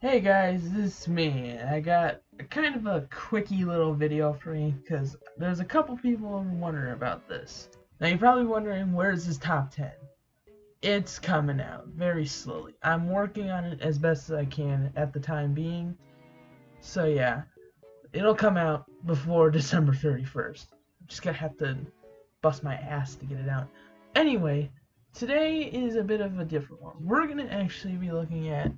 Hey guys, this is me. I got kind of a quickie little video for you because there's a couple people wondering about this. Now you're probably wondering, where's this top 10? It's coming out very slowly. I'm working on it as best as I can at the time being. So yeah, it'll come out before December 31st. I'm just gonna have to bust my ass to get it out. Anyway, today is a bit of a different one. We're gonna actually be looking at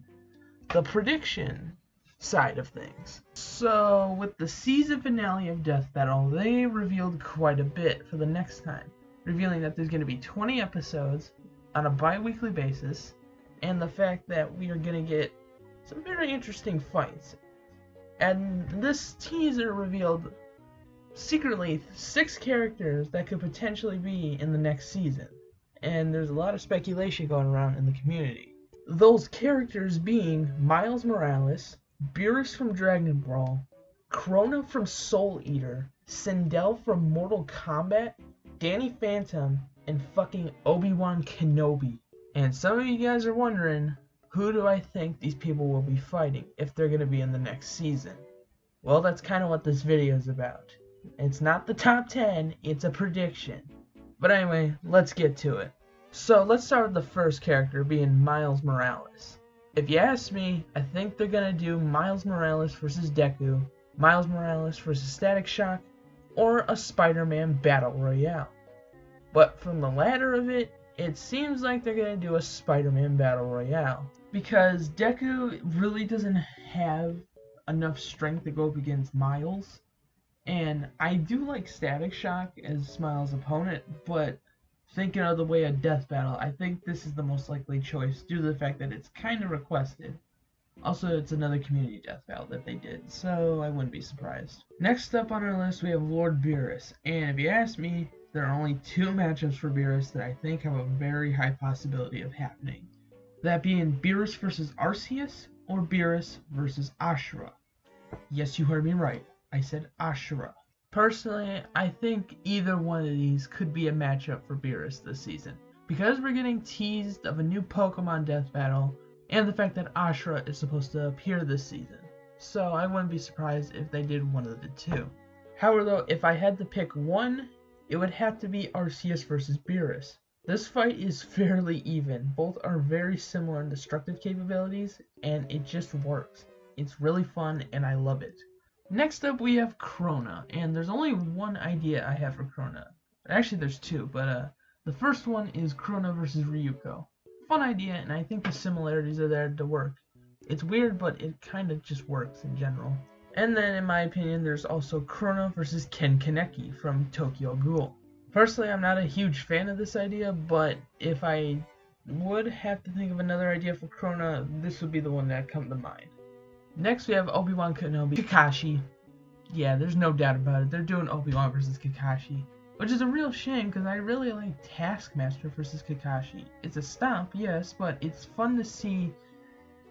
the prediction side of things. So, with the season finale of Death Battle, they revealed quite a bit for the next time, revealing that there's going to be 20 episodes on a bi-weekly basis, and the fact that we are going to get some very interesting fights. And this teaser revealed secretly 6 characters that could potentially be in the next season, and there's a lot of speculation going around in the community. Those characters being Miles Morales, Beerus from Dragon Ball, Krona from Soul Eater, Sindel from Mortal Kombat, Danny Phantom, and fucking Obi-Wan Kenobi. And some of you guys are wondering, who do I think these people will be fighting if they're going to be in the next season? Well, that's kind of what this video is about. It's not the top 10, it's a prediction. But anyway, let's get to it. So let's start with the first character being Miles Morales. If you ask me, I think they're gonna do Miles Morales versus Deku, Miles Morales versus Static Shock, or a Spider-Man Battle Royale. But from the latter of it, it seems like they're gonna do a Spider-Man Battle Royale. Because Deku really doesn't have enough strength to go up against Miles. And I do like Static Shock as Miles' opponent, but thinking of the way of Death Battle, I think this is the most likely choice due to the fact that it's kind of requested. Also, it's another community Death Battle that they did, so I wouldn't be surprised. Next up on our list, we have Lord Beerus, and if you ask me, there are only 2 matchups for Beerus that I think have a very high possibility of happening. That being Beerus versus Arceus, or Beerus versus Ashura. Yes, you heard me right. I said Ashura. Personally, I think either one of these could be a matchup for Beerus this season. Because we're getting teased of a new Pokemon Death Battle, and the fact that Ashura is supposed to appear this season. So I wouldn't be surprised if they did one of the 2. However though, if I had to pick one, it would have to be Arceus versus Beerus. This fight is fairly even. Both are very similar in destructive capabilities, and it just works. It's really fun, and I love it. Next up, we have Krona, and there's only one idea I have for Krona. Actually, there's 2, but the first one is Krona versus Ryuko. Fun idea, and I think the similarities are there to work. It's weird, but it kind of just works in general. And then, in my opinion, there's also Krona versus Ken Kaneki from Tokyo Ghoul. Personally, I'm not a huge fan of this idea, but if I would have to think of another idea for Krona, this would be the one that comes to mind. Next, we have Obi-Wan Kenobi, Kakashi. Yeah, there's no doubt about it. They're doing Obi-Wan versus Kakashi, which is a real shame because I really like Taskmaster versus Kakashi. It's a stomp, yes, but it's fun to see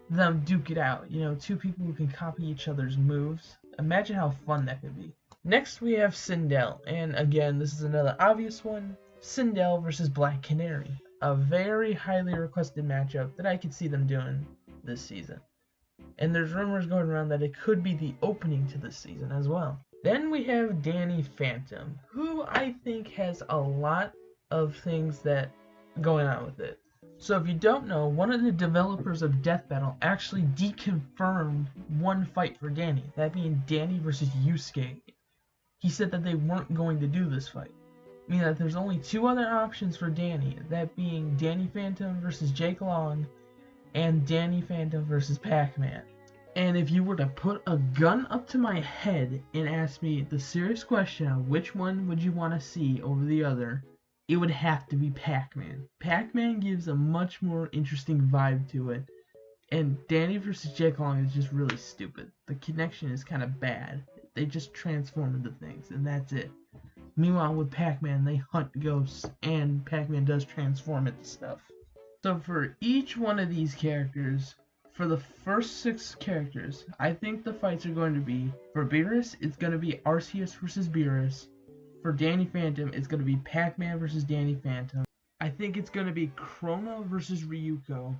them duke it out. You know, 2 people who can copy each other's moves. Imagine how fun that could be. Next, we have Sindel, and again, this is another obvious one. Sindel versus Black Canary. A very highly requested matchup that I could see them doing this season. And there's rumors going around that it could be the opening to this season as well. Then we have Danny Phantom, who I think has a lot of things that going on with it. So if you don't know, one of the developers of Death Battle actually deconfirmed one fight for Danny, that being Danny versus Yusuke. He said that they weren't going to do this fight, meaning that there's only 2 other options for Danny, that being Danny Phantom versus Jake Long, and Danny Phantom versus Pac-Man. And if you were to put a gun up to my head and ask me the serious question of which one would you want to see over the other, it would have to be Pac-Man. Pac-Man gives a much more interesting vibe to it, and Danny versus Jake Long is just really stupid. The connection is kind of bad. They just transform into things, and that's it. Meanwhile, with Pac-Man, they hunt ghosts, and Pac-Man does transform into stuff. So for each one of these characters, for the first 6 characters, I think the fights are going to be, for Beerus, it's going to be Arceus versus Beerus. For Danny Phantom, it's going to be Pac-Man versus Danny Phantom. I think it's going to be Krona versus Ryuko.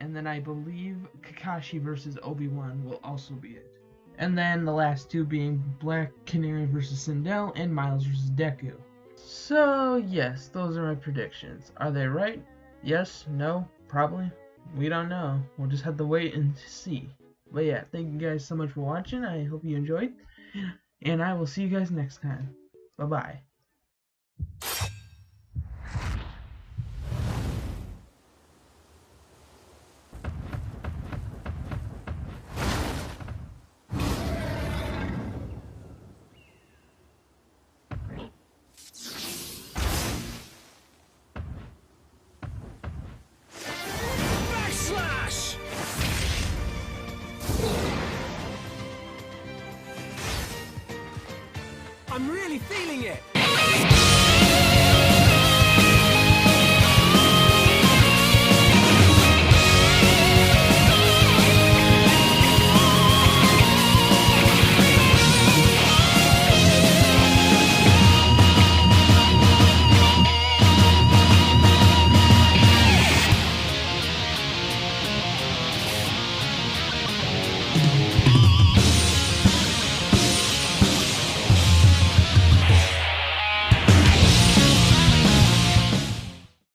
and then I believe Kakashi versus Obi-Wan will also be it. And then the last two being Black Canary versus Sindel and Miles versus Deku. So yes, those are my predictions. Are they right? Yes? No? Probably? We don't know. We'll just have to wait and see. But yeah, thank you guys so much for watching. I hope you enjoyed. And I will see you guys next time. Bye-bye.